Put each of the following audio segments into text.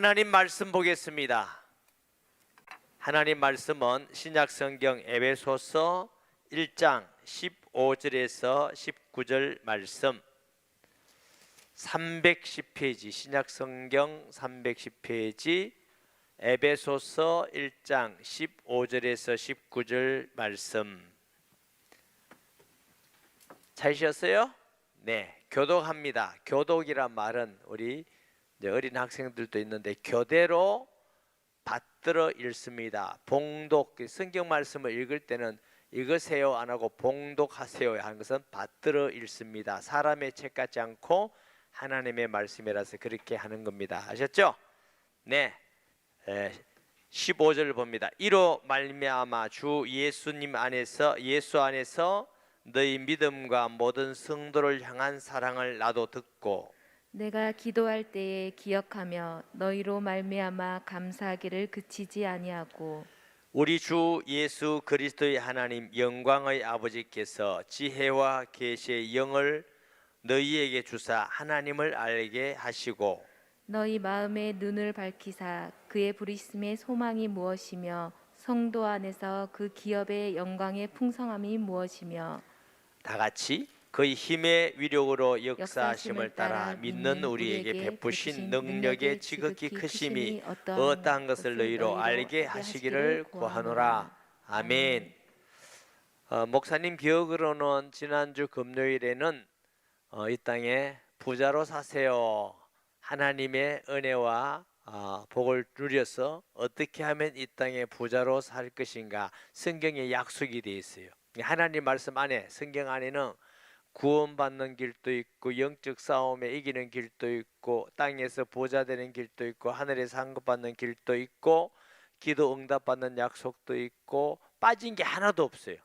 하나님 말씀 보겠습니다. 하나님 말씀은 신약성경 에베소서 1장 15절에서 19절 말씀, 310페이지, 신약성경 310페이지 에베소서 1장 15절에서 19절 말씀. 찾으셨어요? 네, 교독합니다. 교독이란 말은 우리 어린 학생들도 있는데 교대로 받들어 읽습니다. 봉독, 성경 말씀을 읽을 때는 읽으세요 안 하고 봉독하세요 하는 것은 받들어 읽습니다. 사람의 책 같지 않고 하나님의 말씀이라서 그렇게 하는 겁니다. 아셨죠? 네, 15절을 봅니다. 이로 말미암아 주 예수 안에서 너희 믿음과 모든 성도를 향한 사랑을 나도 듣고 내가 기도할 때에 기억하며 너희로 말미암아 감사하기를 그치지 아니하고 우리 주 예수 그리스도의 하나님 영광의 아버지께서 지혜와 계시의 영을 너희에게 주사 하나님을 알게 하시고 너희 마음의 눈을 밝히사 그의 부르심의 소망이 무엇이며 성도 안에서 그 기업의 영광의 풍성함이 무엇이며 다 같이 그의 힘의 위력으로 역사하심을 따라 믿는 우리에게 베푸신 능력의 지극히 크심이 어떠한 것을 너희로 알게 하시기를 구하노라. 아멘. 목사님 기억으로는 지난주 금요일에는 이 땅에 부자로 사세요, 하나님의 은혜와 복을 누려서 어떻게 하면 이 땅에 부자로 살 것인가, 성경에 약속이 되어 있어요. 하나님 말씀 안에, 성경 안에는 구원받는 길도 있고 영적 싸움에 이기는 길도 있고 땅에서 부자 되는 길도 있고 하늘에서 상급받는 길도 있고 기도 응답받는 약속도 있고 빠진 게 하나도 없어요.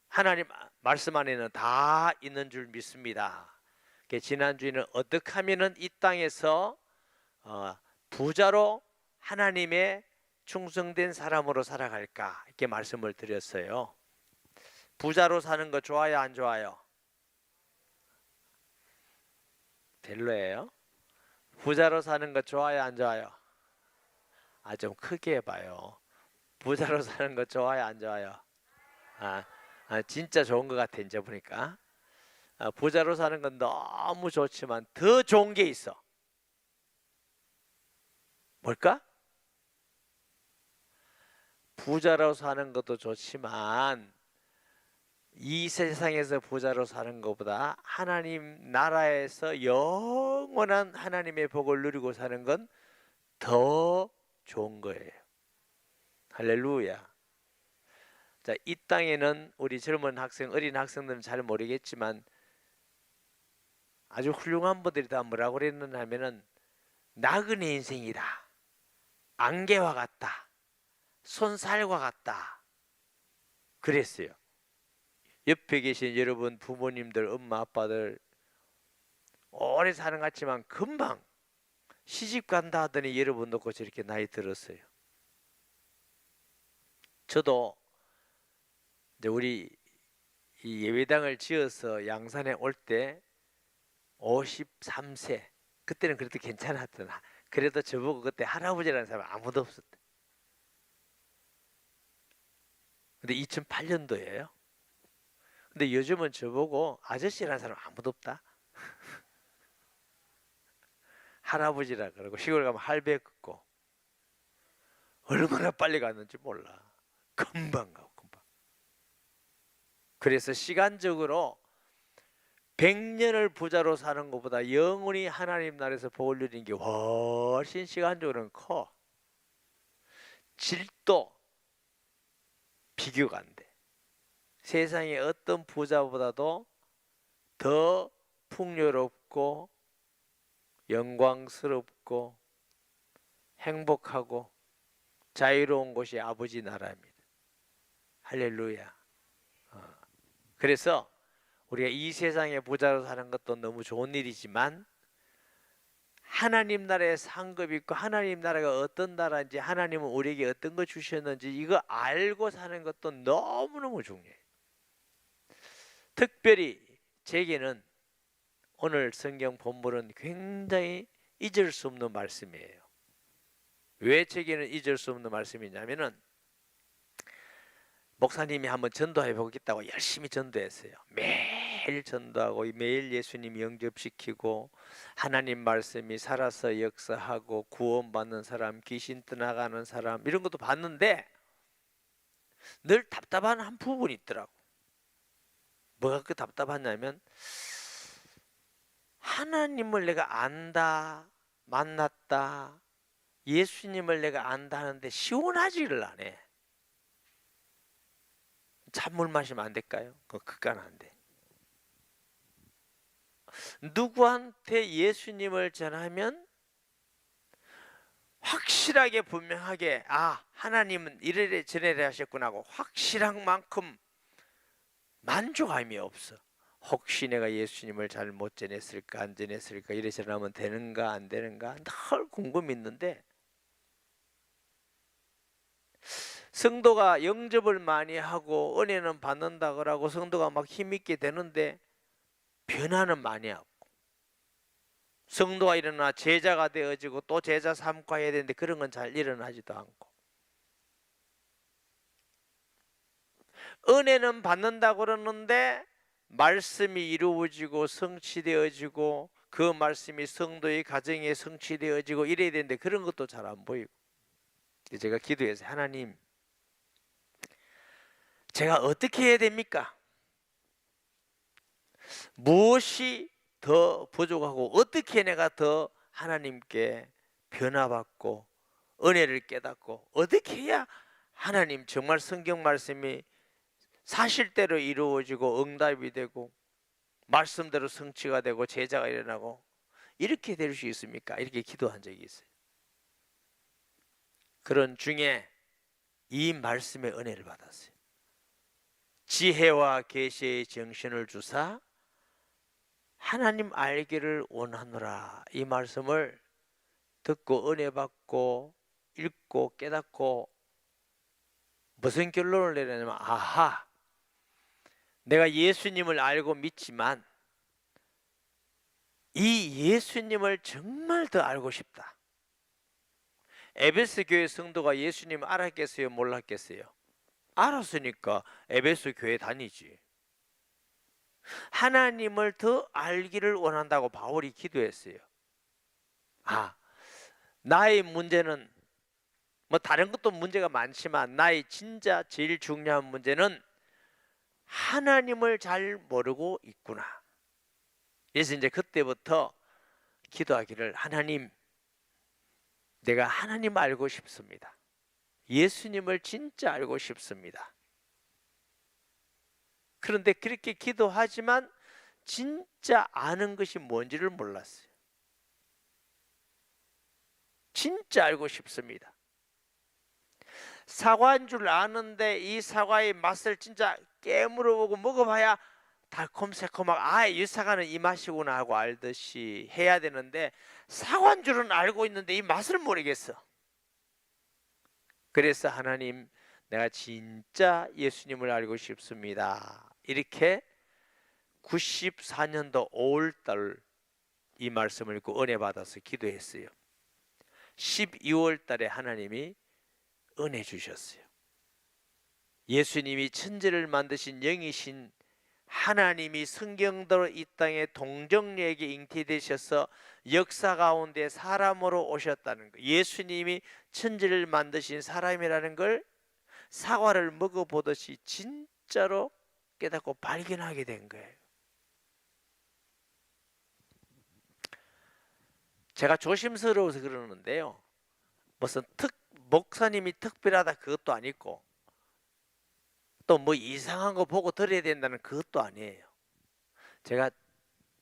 하나님 말씀 안에는 다 있는 줄 믿습니다. 지난주에는 어떻게 하면 이 땅에서 부자로 하나님의 충성된 사람으로 살아갈까, 이렇게 말씀을 드렸어요. 부자로 사는 거 좋아요 안 좋아요? 별로예요? 부자로 사는 거 좋아요 안 좋아요? 좀 크게 해봐요. 부자로 사는 거 좋아요 안 좋아요? 진짜 좋은 것 같아 이제 보니까. 부자로 사는 건 너무 좋지만 더 좋은 게 있어. 뭘까? 부자로 사는 것도 좋지만 이 세상에서 부자로 사는 것보다 하나님 나라에서 영원한 하나님의 복을 누리고 사는 건 더 좋은 거예요. 할렐루야. 자, 이 땅에는 우리 젊은 학생, 어린 학생들은 잘 모르겠지만 아주 훌륭한 분들이 다 뭐라고 그랬느냐 하면은 나그네 인생이다, 안개와 같다, 손살과 같다 그랬어요. 옆에 계신 여러분 부모님들, 엄마 아빠들 오래 사는 것 같지만 금방 시집 간다 하더니 여러분 놓고 저렇게 나이 들었어요. 저도 이제 우리 이 예배당을 지어서 양산에 올 때 53세, 그때는 그래도 괜찮았던, 그래도 저보고 그때 할아버지라는 사람 아무도 없었대. 근데 2008년도예요. 근데 요즘은 저보고 아저씨라는 사람 아무도 없다. 할아버지라 그러고 시골 가면 할배 긋고 얼마나 빨리 갔는지 몰라. 금방 가고 금방. 그래서 시간적으로 100년을 부자로 사는 것보다 영원히 하나님 나라에서 복을 누리는 게 훨씬 시간적으로는 커. 질도 비교가 안 돼. 세상의 어떤 부자보다도 더 풍요롭고 영광스럽고 행복하고 자유로운 곳이 아버지 나라입니다. 할렐루야. 그래서 우리가 이 세상의 부자로 사는 것도 너무 좋은 일이지만 하나님 나라에 상급이 있고 하나님 나라가 어떤 나라인지, 하나님은 우리에게 어떤 거 주셨는지 이거 알고 사는 것도 너무너무 중요해요. 특별히 제게는 오늘 성경 본문은 굉장히 잊을 수 없는 말씀이에요. 왜 제게는 잊을 수 없는 말씀이냐면은 목사님이 한번 전도해 보겠다고 열심히 전도했어요. 매일 전도하고 매일 예수님 영접시키고 하나님 말씀이 살아서 역사하고 구원받는 사람, 귀신 떠나가는 사람 이런 것도 봤는데 늘 답답한 한 부분이 있더라고. 뭐가 그 답답하냐면 하나님을 내가 안다, 만났다, 예수님을 내가 안다 하는데 시원하지를 않아. 찬물 마시면 안 될까요? 그건 안 돼. 누구한테 예수님을 전하면 확실하게 분명하게 하나님은 이래래 저래래 하셨구나 하고 확실한 만큼 만족함이 없어. 혹시 내가 예수님을 잘못 전했을까 안 전했을까 이래 전하면 되는가 안 되는가 늘 궁금이 있는데 성도가 영접을 많이 하고 은혜는 받는다 그러고 성도가 막 힘있게 되는데 변화는 많이 없고 성도가 일어나 제자가 되어지고 또 제자 삼고 해야 되는데 그런 건 잘 일어나지도 않고 은혜는 받는다 그러는데 말씀이 이루어지고 성취되어지고 그 말씀이 성도의 가정에 성취되어지고 이래야 되는데 그런 것도 잘 안 보이고 제가 기도해서 하나님 제가 어떻게 해야 됩니까? 무엇이 더 부족하고 어떻게 내가 더 하나님께 변화받고 은혜를 깨닫고 어떻게 해야 하나님 정말 성경 말씀이 사실대로 이루어지고 응답이 되고 말씀대로 성취가 되고 제자가 일어나고 이렇게 될 수 있습니까? 이렇게 기도한 적이 있어요. 그런 중에 이 말씀의 은혜를 받았어요. 지혜와 계시의 정신을 주사 하나님 알기를 원하노라. 이 말씀을 듣고 은혜 받고 읽고 깨닫고 무슨 결론을 내려냐면 내가 예수님을 알고 믿지만 이 예수님을 정말 더 알고 싶다. 에베소 교회 성도가 예수님을 알았겠어요? 몰랐겠어요? 알았으니까 에베소 교회 다니지. 하나님을 더 알기를 원한다고 바울이 기도했어요. 나의 문제는 뭐 다른 것도 문제가 많지만 나의 진짜 제일 중요한 문제는 하나님을 잘 모르고 있구나. 그래서 이제 그때부터 기도하기를 하나님 내가 하나님 알고 싶습니다. 예수님을 진짜 알고 싶습니다. 그런데 그렇게 기도하지만 진짜 아는 것이 뭔지를 몰랐어요. 진짜 알고 싶습니다. 사과인 줄 아는데 이 사과의 맛을 진짜 깨물어보고 먹어봐야 달콤새콤하고 이 사과는 이 맛이구나 하고 알듯이 해야 되는데 사과인 줄은 알고 있는데 이 맛을 모르겠어. 그래서 하나님 내가 진짜 예수님을 알고 싶습니다. 이렇게 94년도 5월달 이 말씀을 읽고 은혜 받아서 기도했어요. 12월 달에 하나님이 은혜 주셨어요. 예수님이 천지를 만드신 영이신 하나님이 성경대로 이 땅에 동정녀에게 잉태되셔서 역사 가운데 사람으로 오셨다는 거. 예수님이 천지를 만드신 사람이라는 걸 사과를 먹어보듯이 진짜로 깨닫고 발견하게 된 거예요. 제가 조심스러워서 그러는데요. 무슨 목사님이 특별하다 그것도 아니고 또 뭐 이상한 거 보고 들어야 된다는 그것도 아니에요. 제가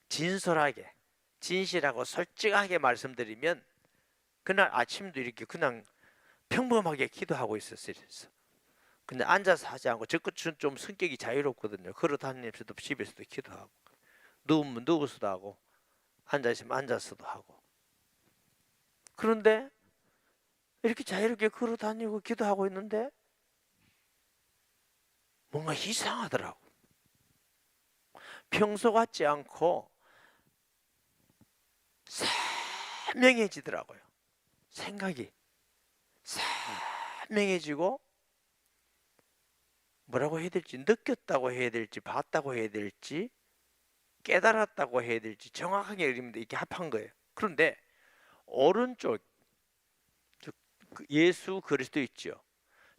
진솔하게 진실하고 솔직하게 말씀드리면 그날 아침도 이렇게 그냥 평범하게 기도하고 있었어요. 근데 앉아서 하지 않고 저는 좀 성격이 자유롭거든요. 걸어 다니면서도 집에서도 기도하고 누우면 누워서도 하고 앉아있으면 앉아서도 하고 그런데 이렇게 자유롭게 걸어 다니고 기도하고 있는데 뭔가 이상하더라고. 평소 같지 않고 선명해지더라고요. 생각이 선명해지고, 뭐라고 해야 될지, 느꼈다고 해야 될지, 봤다고 해야 될지, 깨달았다고 해야 될지 정확하게 이렇게 합한 거예요. 그런데 오른쪽 예수 그리스도 있죠.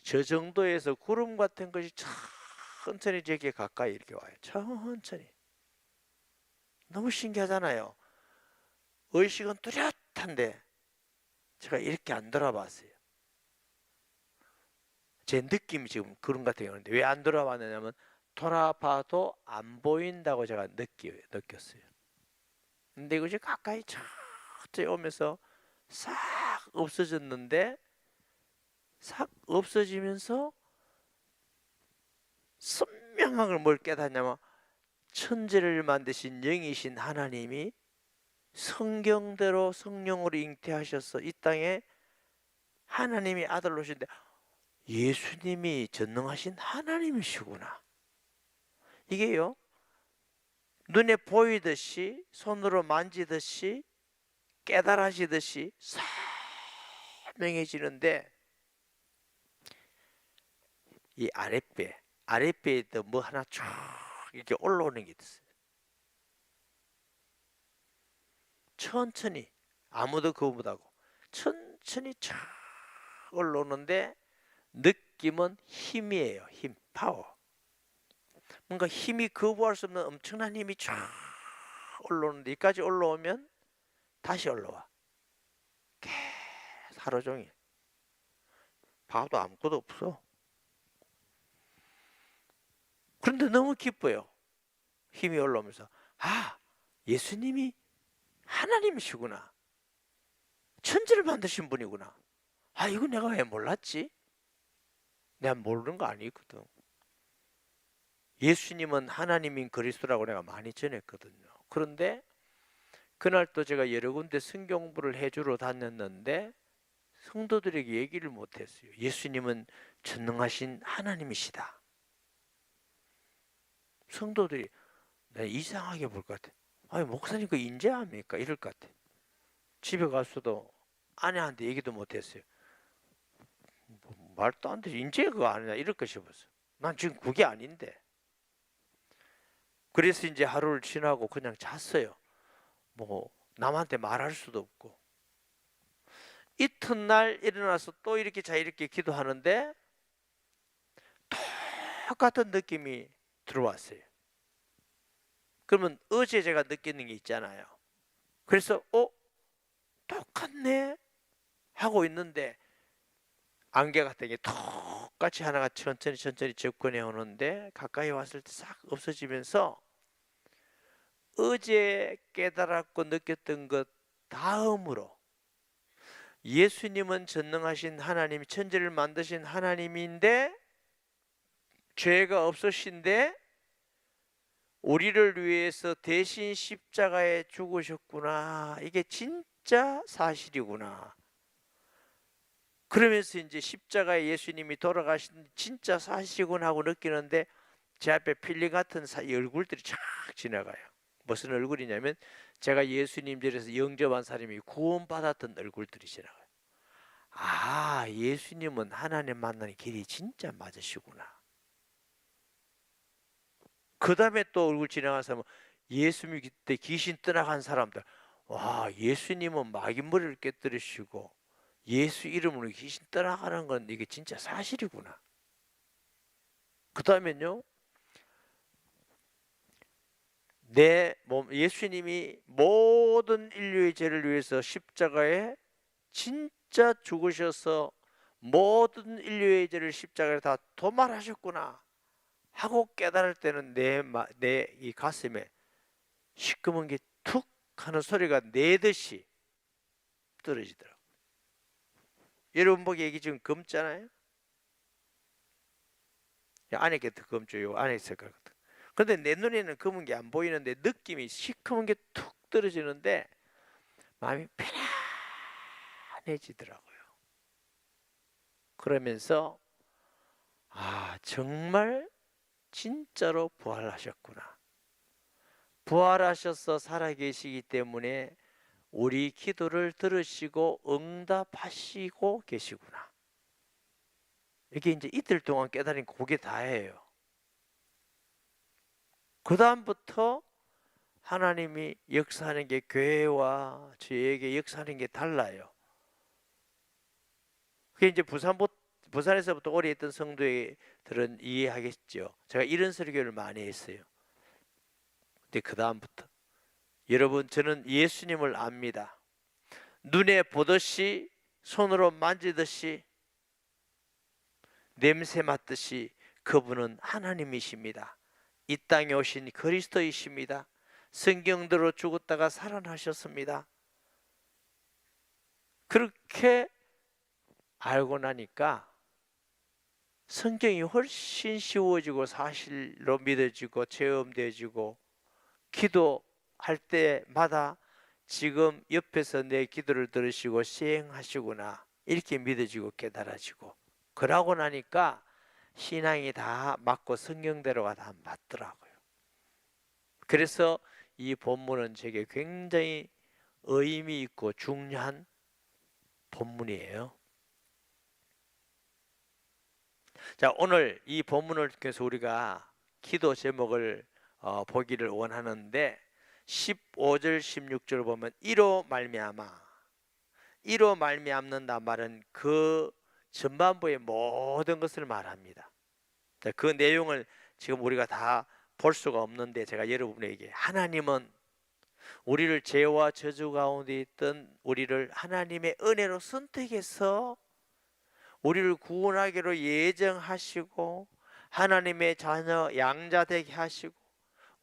저 정도에서 구름 같은 것이 천천히 제게 가까이 이렇게 와요. 천천히. 너무 신기하잖아요. 의식은 뚜렷한데 제가 이렇게 안 돌아봤어요. 제 느낌이 지금 그런 같은 경우인데 왜 안 돌아봤느냐면 돌아봐도 안 보인다고 제가 느꼈어요. 근데 이것이 가까이 천천히 오면서 싹 없어졌는데, 싹 없어지면서 선명한 걸 뭘 깨닫냐면 천지를 만드신 영이신 하나님이 성경대로 성령으로 잉태하셔서 이 땅에 하나님이 아들로 오신데 예수님이 전능하신 하나님이시구나. 이게요, 눈에 보이듯이 손으로 만지듯이 깨달아지듯이 선명해지는데, 이 아랫배에도 뭐 하나 쭉 이렇게 올라오는 게 있어요. 천천히, 아무도 그거 못하고 천천히 쫙 올라오는데 느낌은 힘이에요. 힘, 파워. 뭔가 힘이 거부할 수 없는 엄청난 힘이 쫙 올라오는데 여기까지 올라오면 다시 올라와. 계속 하루 종일. 봐도 아무것도 없어. 그런데 너무 기뻐요. 힘이 올라오면서 아, 예수님이 하나님이시구나. 천지를 만드신 분이구나. 아, 이거 내가 왜 몰랐지? 내가 모르는 거 아니거든. 예수님은 하나님인 그리스도라고 내가 많이 전했거든요. 그런데 그날 또 제가 여러 군데 성경부를 해주러 다녔는데 성도들에게 얘기를 못했어요. 예수님은 전능하신 하나님이시다. 성도들이 나 이상하게 볼 것 같아. 아니, 목사님 그 인재합니까? 이럴 것 같아. 집에 갔어도 아내한테 얘기도 못했어요. 뭐, 말도 안 되지. 인재 그거 아니냐 이럴 거 싶었어. 난 지금 그게 아닌데. 그래서 이제 하루를 지나고 그냥 잤어요. 뭐 남한테 말할 수도 없고. 이튿날 일어나서 또 이렇게 기도하는데 똑같은 느낌이 들어왔어요. 그러면 어제 제가 느끼는 게 있잖아요. 그래서 똑같네 하고 있는데 안개 같은 게 똑같이 하나가 천천히 접근해 오는데 가까이 왔을 때 싹 없어지면서 어제 깨달았고 느꼈던 것 다음으로 예수님은 전능하신 하나님, 천지를 만드신 하나님인데 죄가 없으신데 우리를 위해서 대신 십자가에 죽으셨구나. 이게 진짜 사실이구나. 그러면서 이제 십자가에 예수님이 돌아가신 진짜 사실이구나 하고 느끼는데 제 앞에 필링 같은 얼굴들이 쫙 지나가요. 무슨 얼굴이냐면 제가 예수님 절에서 영접한 사람이 구원받았던 얼굴들이 지나가요. 아, 예수님은 하나님 만나는 길이 진짜 맞으시구나. 그 다음에 또 얼굴 지나간 사람은 예수님 때 귀신 떠나간 사람들. 와, 예수님은 마귀머리를 깨뜨리시고 예수 이름으로 귀신 떠나가는 건 이게 진짜 사실이구나. 그 다음엔요, 내 몸, 예수님이 모든 인류의 죄를 위해서 십자가에 진짜 죽으셔서 모든 인류의 죄를 십자가에 다 도말하셨구나 하고 깨달을 때는 내 이 가슴에 시커먼 게 툭 하는 소리가 내듯이 떨어지더라고요. 여러분 보기 얘기 지금 검잖아요. 안에 게 더 검죠. 안에 있을 것 같아. 근데 내 눈에는 검은 게 안 보이는데 느낌이 시커먼 게 툭 떨어지는데 마음이 편안해지더라고요. 그러면서 아, 정말 진짜로 부활하셨구나. 부활하셔서 살아계시기 때문에 우리 기도를 들으시고 응답하시고 계시구나. 이게 이제 이틀 동안 깨달은 그게 다예요. 그 다음부터 하나님이 역사하는 게 교회와 저에게 역사하는 게 달라요. 그게 이제 부산에서부터 오래 있던 성도들은 이해하겠죠. 제가 이런 설교를 많이 했어요. 근데 그 다음부터 여러분, 저는 예수님을 압니다. 눈에 보듯이, 손으로 만지듯이, 냄새 맡듯이 그분은 하나님이십니다. 이 땅에 오신 그리스도이십니다. 성경대로 죽었다가 살아나셨습니다. 그렇게 알고 나니까 성경이 훨씬 쉬워지고 사실로 믿어지고 체험되어지고, 기도할 때마다 지금 옆에서 내 기도를 들으시고 시행하시구나, 이렇게 믿어지고 깨달아지고, 그러고 나니까 신앙이 다 맞고 성경대로가 다 맞더라고요. 그래서 이 본문은 제게 굉장히 의미 있고 중요한 본문이에요. 자, 오늘 이 본문을 통해서 우리가 기도 제목을 보기를 원하는데, 15절 16절을 보면 이로 말미암는다 말은 그 전반부의 모든 것을 말합니다. 그 내용을 지금 우리가 다 볼 수가 없는데, 제가 여러분에게, 하나님은 우리를 죄와 저주 가운데 있던 우리를 하나님의 은혜로 선택해서 우리를 구원하기로 예정하시고, 하나님의 자녀 양자 되게 하시고,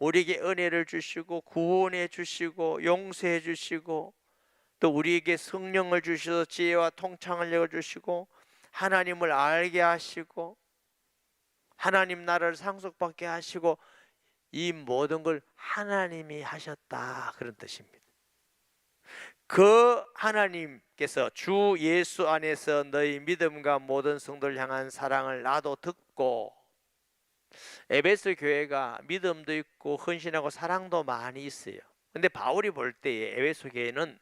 우리에게 은혜를 주시고 구원해 주시고 용서해 주시고, 또 우리에게 성령을 주셔서 지혜와 통찰력을 주시고, 하나님을 알게 하시고, 하나님 나라를 상속받게 하시고, 이 모든 걸 하나님이 하셨다, 그런 뜻입니다. 그 하나님께서 주 예수 안에서 너희 믿음과 모든 성도를 향한 사랑을 나도 듣고, 에베소 교회가 믿음도 있고 헌신하고 사랑도 많이 있어요. 근데 바울이 볼 때에 에베소 교회는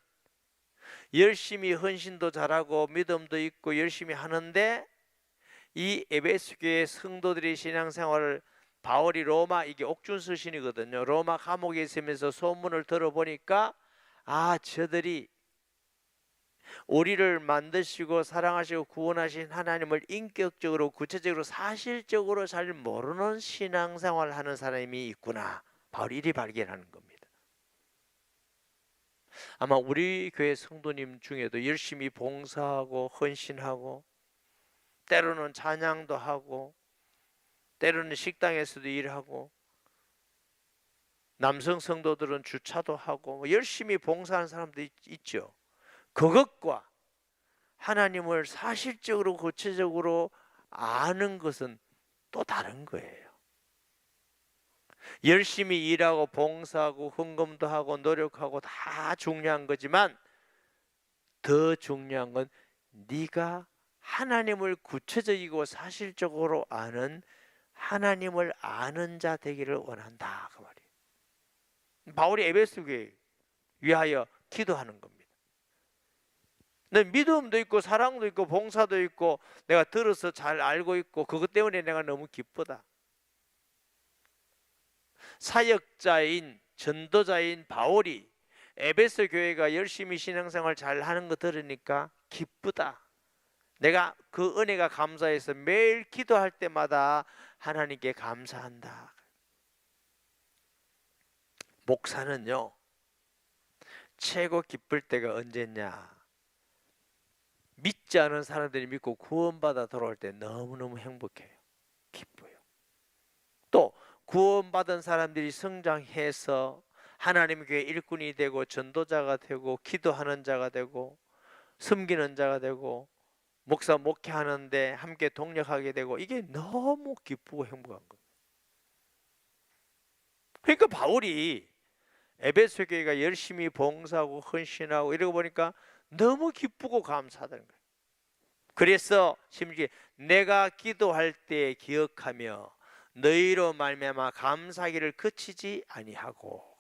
열심히 헌신도 잘하고 믿음도 있고 열심히 하는데, 이 에베소 교회 성도들의 신앙생활을 바울이 로마, 이게 옥중서신이거든요. 로마 감옥에 있으면서 소문을 들어보니까, 저들이 우리를 만드시고 사랑하시고 구원하신 하나님을 인격적으로 구체적으로 사실적으로 잘 모르는 신앙생활을 하는 사람이 있구나, 바울이 이리 발견하는 겁니다. 아마 우리 교회 성도님 중에도 열심히 봉사하고 헌신하고, 때로는 찬양도 하고, 때로는 식당에서도 일하고, 남성 성도들은 주차도 하고 열심히 봉사하는 사람도 있죠. 그것과 하나님을 사실적으로 구체적으로 아는 것은 또 다른 거예요. 열심히 일하고 봉사하고 헌금도 하고 노력하고 다 중요한 거지만, 더 중요한 건 네가 하나님을 구체적이고 사실적으로 아는, 하나님을 아는 자 되기를 원한다, 그 말이에요. 바울이 에베소 교회 위하여 기도하는 겁니다. 내 믿음도 있고 사랑도 있고 봉사도 있고 내가 들어서 잘 알고 있고, 그것 때문에 내가 너무 기쁘다. 사역자인 전도자인 바울이 에베소 교회가 열심히 신앙생활 잘 하는 거 들으니까 기쁘다. 내가 그 은혜가 감사해서 매일 기도할 때마다 하나님께 감사한다. 목사는요, 최고 기쁠 때가 언제냐? 믿지 않은 사람들이 믿고 구원받아 돌아올 때 너무너무 행복해요. 기뻐요. 또 구원받은 사람들이 성장해서 하나님 교회 일꾼이 되고 전도자가 되고 기도하는 자가 되고 섬기는 자가 되고 목사 목회하는데 함께 동력하게 되고, 이게 너무 기쁘고 행복한 거예요. 그러니까 바울이 에베소 교회가 열심히 봉사하고 헌신하고 이러고 보니까 너무 기쁘고 감사하다는 거예요. 그래서 심지어 내가 기도할 때 기억하며 너희로 말미암아 감사하기를 그치지 아니하고.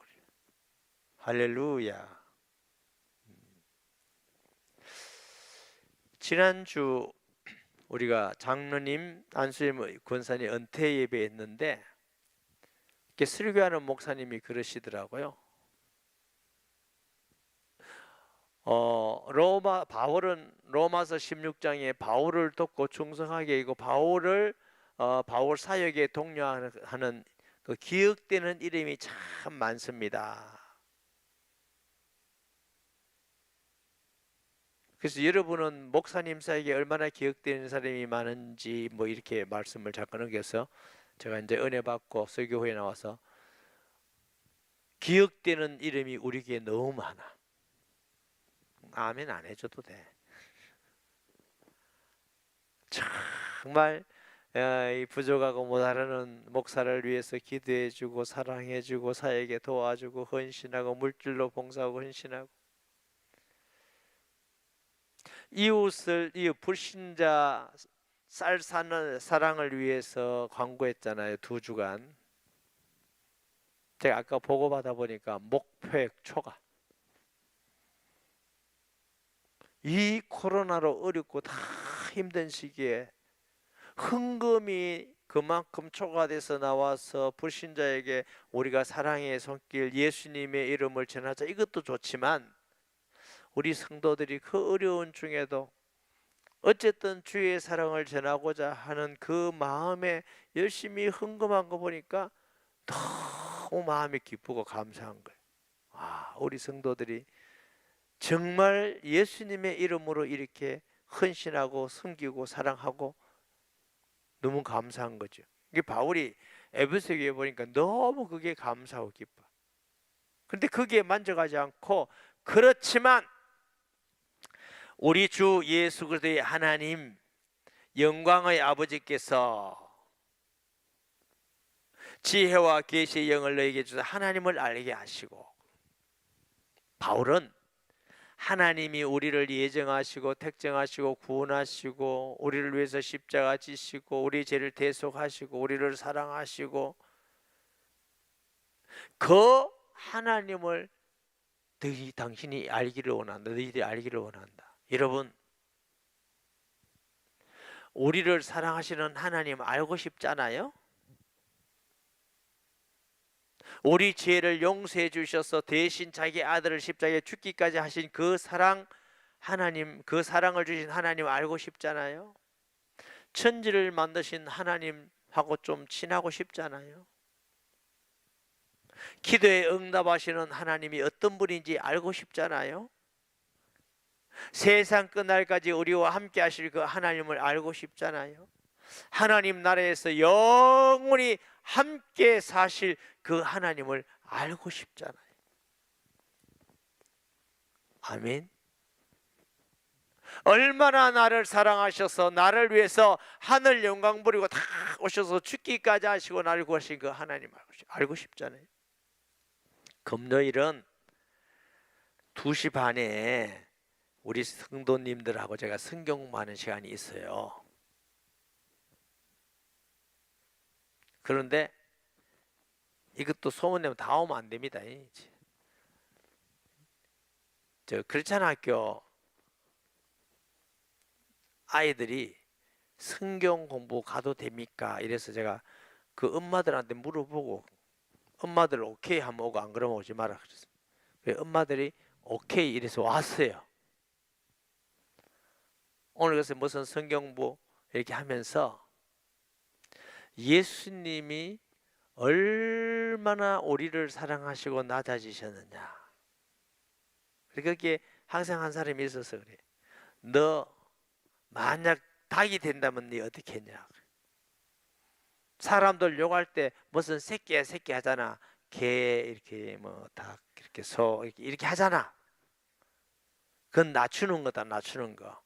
할렐루야. 지난주 우리가 장로님 안수임 권사님 은퇴 예배했는데 이렇게 설교하는 목사님이 그러시더라고요. 바울은 로마서 16장에 바울을 돕고 충성하게 이고 바울 사역에 독려하는 그 기억되는 이름이 참 많습니다. 그래서 여러분은 목사님 사역에 얼마나 기억되는 사람이 많은지 뭐 이렇게 말씀을 잠깐 넘겨서 제가 이제 은혜 받고 설교회에 나와서 기억되는 이름이 우리 교회에 너무 많아. 아멘 안 해줘도 돼. 정말 이 부족하고 모자라는 목사를 위해서 기도해주고 사랑해주고 사역에 도와주고 헌신하고 물질로 봉사하고 헌신하고 이웃 불신자 쌀 사는 사랑을 위해서 광고했잖아요. 2주간. 제가 아까 보고받아 보니까 목표액 초과. 이 코로나로 어렵고 다 힘든 시기에 헌금이 그만큼 초과돼서 나와서 불신자에게 우리가 사랑의 손길 예수님의 이름을 전하자, 이것도 좋지만 우리 성도들이 그 어려운 중에도 어쨌든 주의 사랑을 전하고자 하는 그 마음에 열심히 헌금한 거 보니까 너무 마음이 기쁘고 감사한 거예요. 우리 성도들이 정말 예수님의 이름으로 이렇게 헌신하고 섬기고 사랑하고 너무 감사한 거죠. 이게 바울이 에베소서에 보니까 너무 그게 감사하고 기뻐. 그런데 그게 만족하지 않고, 그렇지만 우리 주 예수 그리스도의 하나님 영광의 아버지께서 지혜와 계시의 영을 너에게 주사 하나님을 알게 하시고, 바울은 하나님이 우리를 예정하시고 택정하시고 구원하시고 우리를 위해서 십자가 지시고 우리 죄를 대속하시고 우리를 사랑하시고 그 하나님을 당신이 알기를 원한다. 너희들이 알기를 원한다. 여러분, 우리를 사랑하시는 하나님 알고 싶잖아요. 우리 죄를 용서해 주셔서 대신 자기 아들을 십자가에 죽기까지 하신 그 사랑, 하나님, 그 사랑을 주신 하나님 알고 싶잖아요. 천지를 만드신 하나님하고 좀 친하고 싶잖아요. 기도에 응답하시는 하나님이 어떤 분인지 알고 싶잖아요. 세상 끝날까지 우리와 함께 하실 그 하나님을 알고 싶잖아요. 하나님 나라에서 영원히 함께 사실 그 하나님을 알고 싶잖아요. 아멘. 얼마나 나를 사랑하셔서 나를 위해서 하늘 영광 부리고 다 오셔서 죽기까지 하시고 나를 구하신 그 하나님 알고 싶잖아요. 금요일은 2시 반에 우리 성도님들하고 제가 성경 공부하는 시간이 있어요. 그런데 이것도 소문내면 다 오면 안 됩니다. 저 크리스찬 학교 아이들이 성경 공부 가도 됩니까? 이래서 제가 그 엄마들한테 물어보고 엄마들 오케이 하면 오고 안 그러면 오지 마라 그랬어요. 엄마들이 오케이 이래서 왔어요. 오늘 그래서 무슨 성경 공부 이렇게 하면서 예수님이 얼마나 우리를 사랑하시고 낮아지셨느냐. 그게 항상 한 사람이 있어서 그래. 너 만약 닭이 된다면 네 어떻게 했냐. 사람들 욕할 때 무슨 새끼야 새끼 하잖아. 개 이렇게 뭐 닭 이렇게 소 이렇게 하잖아. 그건 낮추는 거다. 낮추는 거.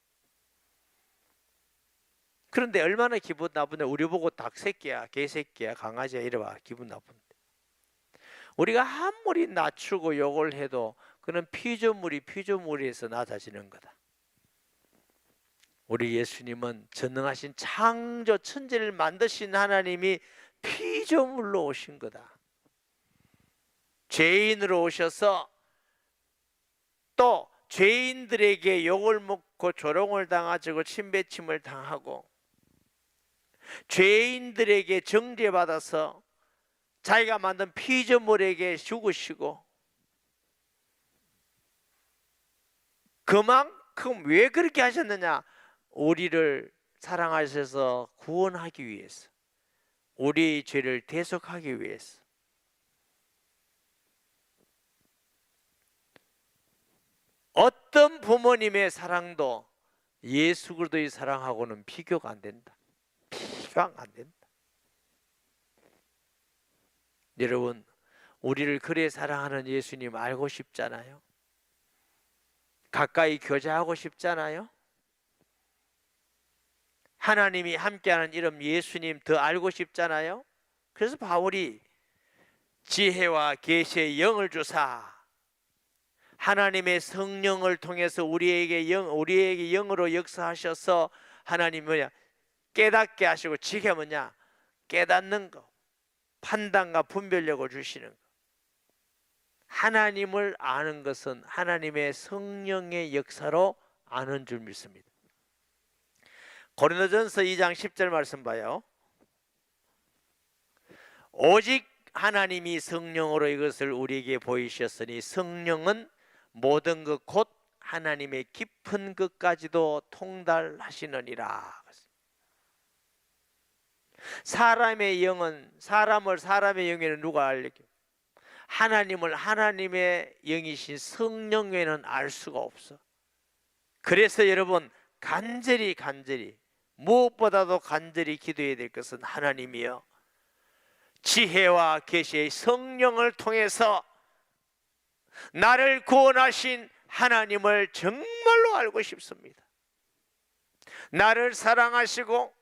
그런데 얼마나 기분 나쁜데 우리 보고 닭 새끼야 개 새끼야 강아지야 이래봐 기분 나쁜데. 우리가 아무리 낮추고 욕을 해도 그는 피조물에서 낮아지는 거다. 우리 예수님은 전능하신 창조 천지를 만드신 하나님이 피조물로 오신 거다. 죄인으로 오셔서 또 죄인들에게 욕을 먹고 조롱을 당하고 침뱉임을 당하고 죄인들에게 정죄받아서 자기가 만든 피조물에게 죽으시고, 그만큼 왜 그렇게 하셨느냐? 우리를 사랑하셔서 구원하기 위해서, 우리의 죄를 대속하기 위해서. 어떤 부모님의 사랑도 예수 그리스도의 사랑하고는 비교가 안 된다. 비교가 안 된다. 여러분, 우리를 그래 사랑하는 예수님 알고 싶잖아요. 가까이 교제하고 싶잖아요. 하나님이 함께하는 이름 예수님 더 알고 싶잖아요. 그래서 바울이 지혜와 계시의 영을 주사 하나님의 성령을 통해서 우리에게 영으로 역사하셔서 하나님 뭐냐? 깨닫게 하시고, 지혜가 뭐냐? 깨닫는 거, 판단과 분별력을 주시는 거. 하나님을 아는 것은 하나님의 성령의 역사로 아는 줄 믿습니다. 고린도전서 2장 10절 말씀 봐요. 오직 하나님이 성령으로 이것을 우리에게 보이셨으니 성령은 모든 것 곧 하나님의 깊은 것까지도 통달하시느니라. 사람의 영은 사람의 영에는 누가 알려요? 하나님을 하나님의 영이신 성령 외에는 알 수가 없어. 그래서 여러분, 간절히 무엇보다도 간절히 기도해야 될 것은 하나님이여, 지혜와 계시의 성령을 통해서 나를 구원하신 하나님을 정말로 알고 싶습니다. 나를 사랑하시고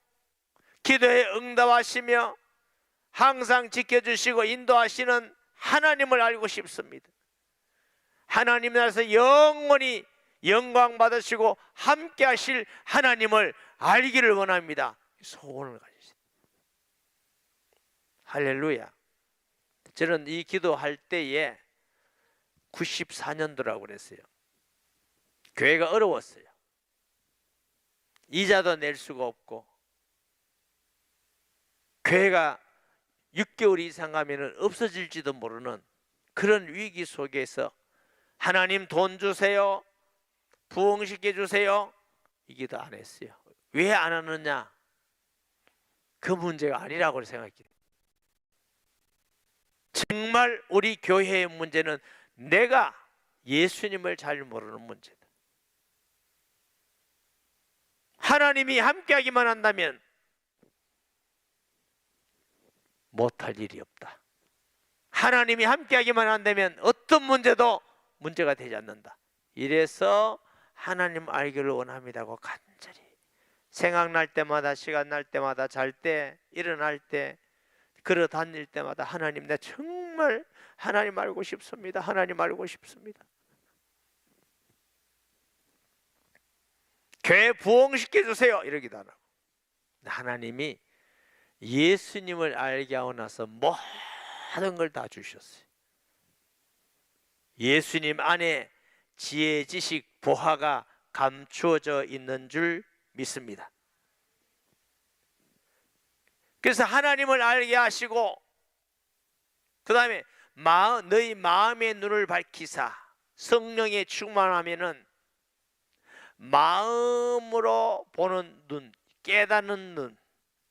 기도에 응답하시며 항상 지켜주시고 인도하시는 하나님을 알고 싶습니다. 하나님 나라에서 영원히 영광 받으시고 함께 하실 하나님을 알기를 원합니다. 소원을 가지십시오. 할렐루야. 저는 이 기도할 때에 94년도라고 그랬어요. 교회가 어려웠어요. 이자도 낼 수가 없고, 교회가 6개월 이상 가면 없어질지도 모르는 그런 위기 속에서 하나님 돈 주세요, 부흥시켜 주세요, 이 기도 안 했어요. 왜 안 하느냐? 그 문제가 아니라고 생각해요. 정말 우리 교회의 문제는 내가 예수님을 잘 모르는 문제다. 하나님이 함께하기만 한다면 못할 일이 없다. 하나님이 함께하기만 한다면 어떤 문제도 문제가 되지 않는다. 이래서 하나님 알기를 원합니다고 간절히 생각날 때마다, 시간 날 때마다, 잘 때, 일어날 때, 걸어 다닐 때마다 하나님, 나 정말 하나님 알고 싶습니다. 하나님 알고 싶습니다. 교회 부흥시켜 주세요 이러기도 안 하고, 하나님이 예수님을 알게 하고 나서 모든 걸 다 주셨어요. 예수님 안에 지혜, 지식, 보화가 감추어져 있는 줄 믿습니다. 그래서 하나님을 알게 하시고, 그 다음에 너희 마음의 눈을 밝히사, 성령에 충만하면은 마음으로 보는 눈, 깨닫는 눈,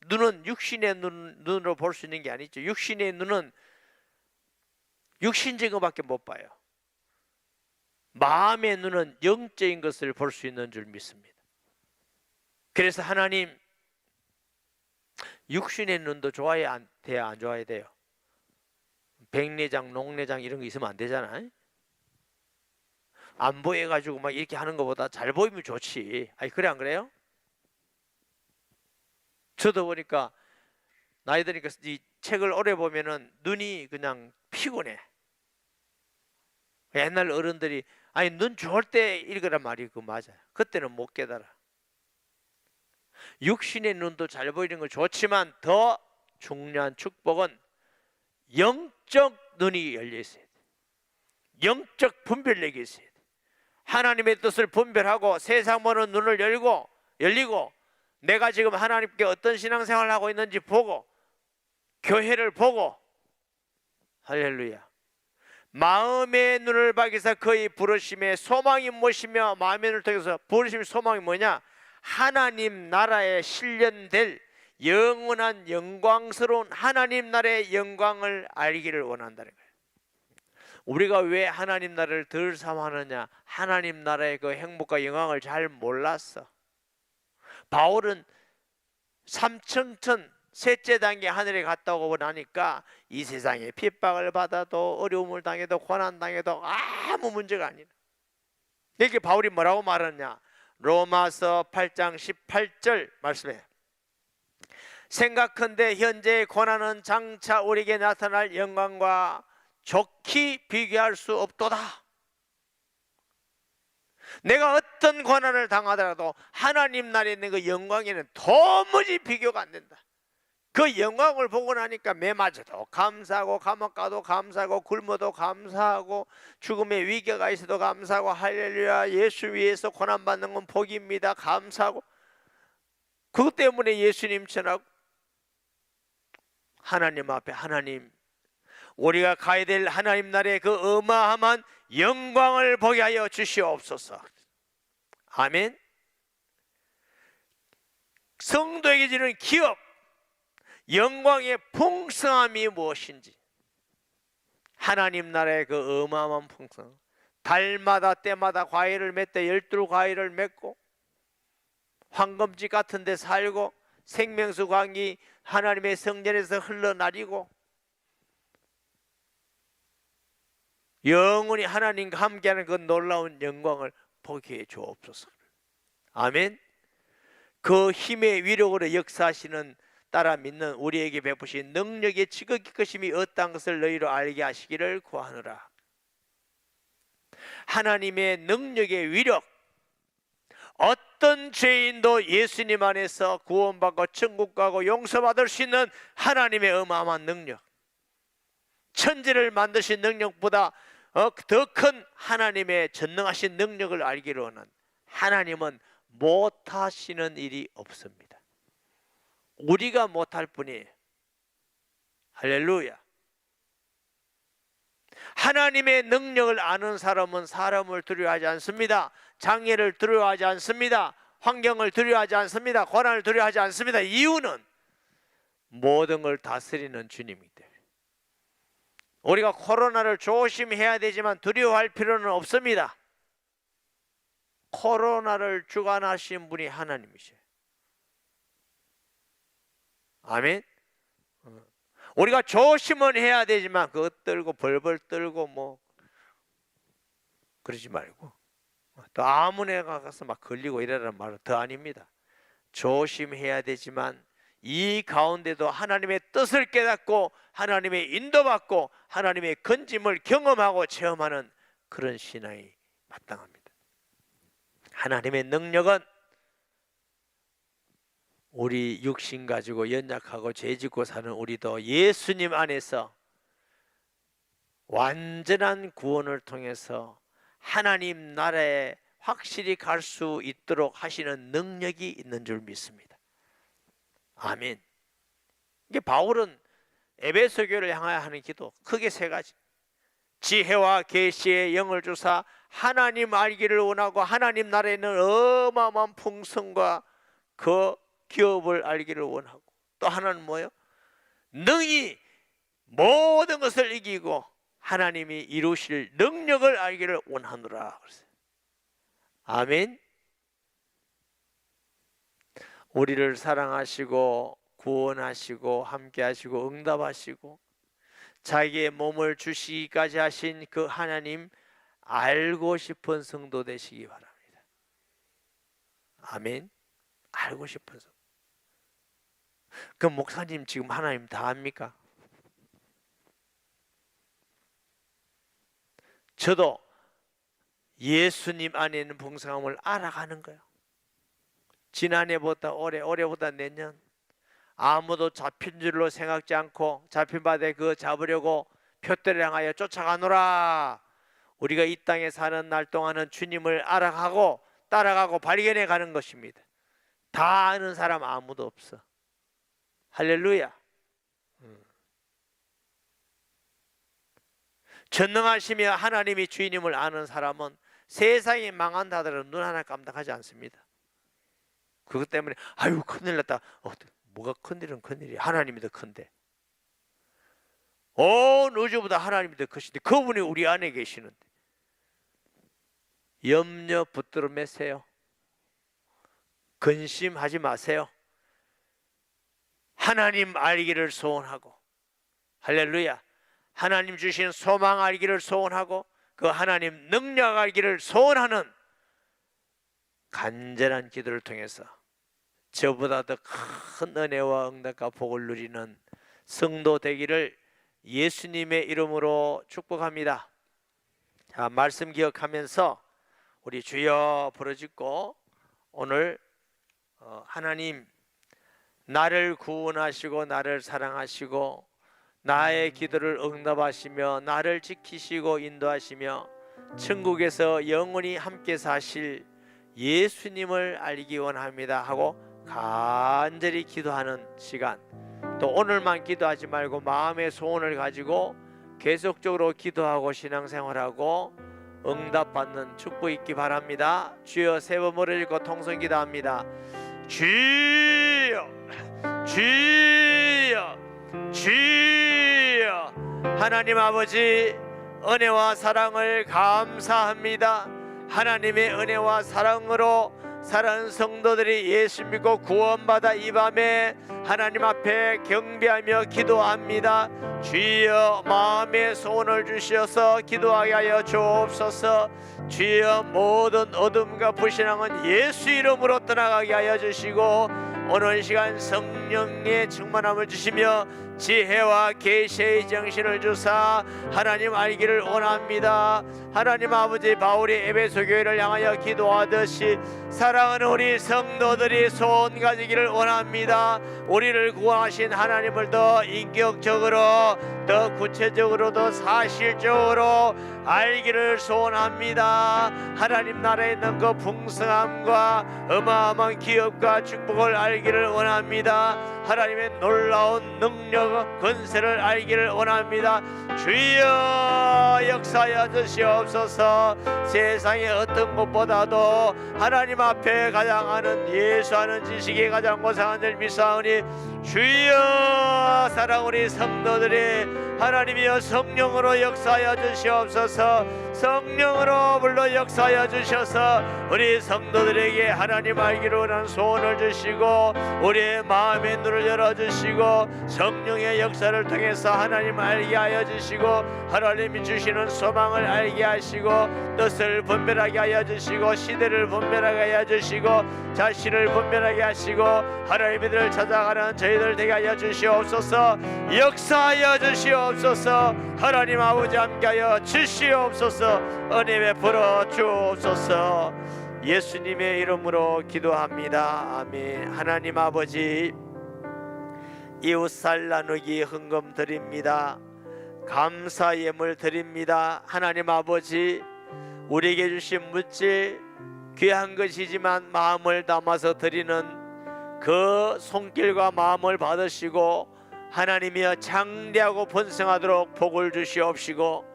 눈은 육신의 눈으로 볼 수 있는 게 아니죠. 육신의 눈은 육신적인 것밖에 못 봐요. 마음의 눈은 영적인 것을 볼 수 있는 줄 믿습니다. 그래서 하나님, 육신의 눈도 좋아야 돼요, 안 좋아야 돼요? 백내장, 녹내장 이런 거 있으면 안 되잖아요. 안 보여가지고 막 이렇게 하는 것보다 잘 보이면 좋지. 아니, 그래 안 그래요? 저도 보니까 나이 드니까 이 책을 오래 보면은 눈이 그냥 피곤해. 옛날 어른들이 아니 눈 좋을 때 읽으란 말이 그 맞아요. 그때는 못 깨달아. 육신의 눈도 잘 보이는 건 좋지만 더 중요한 축복은 영적 눈이 열려 있어야 돼. 영적 분별력이 있어야 돼. 하나님의 뜻을 분별하고 세상 보는 눈을 열리고 내가 지금 하나님께 어떤 신앙생활을 하고 있는지 보고, 교회를 보고, 할렐루야, 마음의 눈을 밝히사 그의 부르심의 소망이 무엇이며, 마음의 눈을 통해서 부르심의 소망이 뭐냐? 하나님 나라에 실현될 영원한 영광스러운 하나님 나라의 영광을 알기를 원한다는 거예요. 우리가 왜 하나님 나라를 덜 삼하느냐? 하나님 나라의 그 행복과 영광을 잘 몰랐어. 바울은 삼층천 셋째 단계 하늘에 갔다 오고 나니까 이 세상에 핍박을 받아도 어려움을 당해도 고난 당해도 아무 문제가 아니라, 이렇게 바울이 뭐라고 말하냐? 로마서 8장 18절 말씀에, 생각컨대 현재의 고난은 장차 우리에게 나타날 영광과 좋게 비교할 수 없도다. 내가 어떤 고난을 당하더라도 하나님 나라에 있는 그 영광에는 도무지 비교가 안 된다. 그 영광을 보고 나니까 매 맞아도 감사하고, 감옥 가도 감사하고, 굶어도 감사하고, 죽음의 위기가 있어도 감사하고, 할렐루야, 예수 위해서 고난받는 건 복입니다, 감사하고. 그것 때문에 예수님 전하고, 하나님 앞에, 하나님, 우리가 가야 될 하나님 나라의 그 어마어마한 영광을 보게 하여 주시옵소서. 아멘. 성도에게 주는 기업, 영광의 풍성함이 무엇인지, 하나님 나라의 그 어마어마한 풍성, 달마다 때마다 과일을 맺되 12과일을 맺고, 황금집 같은 데 살고, 생명수 강이 하나님의 성전에서 흘러나리고, 영원히 하나님과 함께하는 그 놀라운 영광을 보게 해 주옵소서. 아멘. 그 힘의 위력으로 역사하시는, 따라 믿는 우리에게 베푸신 능력의 지극히 크심이 어떠한 것을 너희로 알게 하시기를 구하노라. 하나님의 능력의 위력, 어떤 죄인도 예수님 안에서 구원받고 천국 가고 용서받을 수 있는 하나님의 어마어마한 능력, 천지를 만드신 능력보다 더 큰 하나님의 전능하신 능력을 알기를 원한, 하나님은 못하시는 일이 없습니다. 우리가 못할 뿐이에요. 할렐루야. 하나님의 능력을 아는 사람은 사람을 두려워하지 않습니다. 장애를 두려워하지 않습니다. 환경을 두려워하지 않습니다. 고난을 두려워하지 않습니다. 이유는 모든 걸 다스리는 주님이기 때문에. 우리가 코로나를 조심해야 되지만 두려워할 필요는 없습니다. 코로나를 주관하신 분이 하나님이셔요. 아멘. 우리가 조심은 해야 되지만 그거 떨고 벌벌 떨고 뭐 그러지 말고, 또 아무 데가 가서 막 걸리고 이러라는 말은 더 아닙니다. 조심해야 되지만 이 가운데도 하나님의 뜻을 깨닫고 하나님의 인도받고 하나님의 건짐을 경험하고 체험하는 그런 신앙이 마땅합니다. 하나님의 능력은 우리 육신 가지고 연약하고 죄짓고 사는 우리도 예수님 안에서 완전한 구원을 통해서 하나님 나라에 확실히 갈 수 있도록 하시는 능력이 있는 줄 믿습니다. 아멘. 이게 바울은 에베소 교회를 향하여 하는 기도 크게 세 가지. 지혜와 계시의 영을 주사 하나님 알기를 원하고 하나님 나라에 있는 어마어마한 풍성과 그 기업을 알기를 원하고, 또 하나는 뭐예요? 능히 모든 것을 이기고 하나님이 이루실 능력을 알기를 원하노라. 아멘. 우리를 사랑하시고 구원하시고 함께하시고 응답하시고 자기의 몸을 주시기까지 하신 그 하나님 알고 싶은 성도 되시기 바랍니다. 아멘. 알고 싶은 성도. 그럼 목사님 지금 하나님 다 압니까? 저도 예수님 안에 있는 풍성함을 알아가는 거예요. 지난해보다 올해, 올해보다 내년, 아무도 잡힌 줄로 생각지 않고 잡힌 바에 그 잡으려고 표대를 향하여 쫓아가노라. 우리가 이 땅에 사는 날 동안은 주님을 알아가고 따라가고 발견해 가는 것입니다. 다 아는 사람 아무도 없어. 할렐루야. 전능하시며 하나님이 주인임을 아는 사람은 세상이 망한다 하더라도 눈 하나 깜짝하지 않습니다. 그것 때문에 아유 큰일 났다. 뭐가 큰일은 큰일이야. 하나님이 더 큰데. 온 우주보다 하나님이 더 크신데 그분이 우리 안에 계시는데 염려 붙들어 매세요. 근심하지 마세요. 하나님 알기를 소원하고, 할렐루야, 하나님 주신 소망 알기를 소원하고 그 하나님 능력 알기를 소원하는 간절한 기도를 통해서 저보다 더 큰 은혜와 응답과 복을 누리는 성도 되기를 예수님의 이름으로 축복합니다. 자, 말씀 기억하면서 우리 주여 부르짖고 오늘 하나님 나를 구원하시고 나를 사랑하시고 나의 기도를 응답하시며 나를 지키시고 인도하시며 천국에서 영원히 함께 사실 예수님을 알기 원합니다 하고 간절히 기도하는 시간, 또 오늘만 기도하지 말고 마음의 소원을 가지고 계속적으로 기도하고 신앙생활하고 응답받는 축복 있기 바랍니다. 주여 세 번 모르고 통성 기도합니다. 주여 주여 주여. 하나님 아버지 은혜와 사랑을 감사합니다. 하나님의 은혜와 사랑으로 사랑하는 성도들이 예수 믿고 구원받아 이 밤에 하나님 앞에 경배하며 기도합니다. 주여 마음의 소원을 주시어서 기도하게 하여 주옵소서. 주여 모든 어둠과 불신앙은 예수 이름으로 떠나가게 하여 주시고 오늘 시간 성령의 충만함을 주시며 지혜와 계시의 정신을 주사 하나님 알기를 원합니다. 하나님 아버지 바울이 에베소 교회를 향하여 기도하듯이 사랑하는 우리 성도들이 소원 가지기를 원합니다. 우리를 구원하신 하나님을 더 인격적으로 더 구체적으로 더 사실적으로 알기를 소원합니다. 하나님 나라에 있는 그 풍성함과 어마어마한 기업과 축복을 알기를 원합니다. 하나님의 놀라운 능력 권세를 알기를 원합니다. 주여 역사하여 주시옵소서. 세상의 어떤 것보다도 하나님 앞에 가장 아는 예수 아는 지식이 가장 고상한 줄 믿사오니 주여 사랑 우리 성도들이 하나님이여 성령으로 역사하여 주시옵소서. 성령으로 불러 역사하여 주셔서 우리 성도들에게 하나님 알기를 원하는 소원을 주시고 우리의 마음의 눈을 열어주시고 성령의 역사를 통해서 하나님 알게 하여 주시고 하나님이 주시는 소망을 알게 하시고 뜻을 분별하게 하여 주시고 시대를 분별하게 하여 주시고 자신을 분별하게 하시고 하나님을 찾아가는 저희들 되게 하여 주시옵소서. 역사하여 주시옵소서. 하나님 아버지 함께하여 주시옵소서. 은혜 베풀어 주옵소서. 예수님의 이름으로 기도합니다. 아멘. 하나님 아버지 이웃살 나누기 헌금 드립니다. 감사 예물 드립니다. 하나님 아버지 우리에게 주신 물질 귀한 것이지만 마음을 담아서 드리는 그 손길과 마음을 받으시고 하나님이여 장대하고 번성하도록 복을 주시옵시고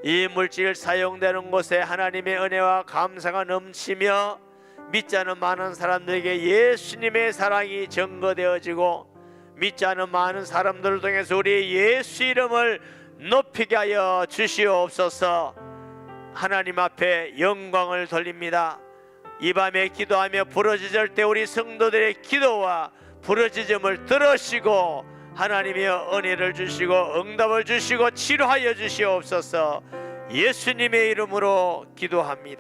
이 물질 사용되는 곳에 하나님의 은혜와 감사가 넘치며 믿지 않는 많은 사람들에게 예수님의 사랑이 증거되어지고 믿지 않는 많은 사람들을 통해서 우리 예수 이름을 높이게 하여 주시옵소서. 하나님 앞에 영광을 돌립니다. 이 밤에 기도하며 부르짖을 때 우리 성도들의 기도와 부르짖음을 들으시고 하나님이여 은혜를 주시고 응답을 주시고 치료하여 주시옵소서. 예수님의 이름으로 기도합니다.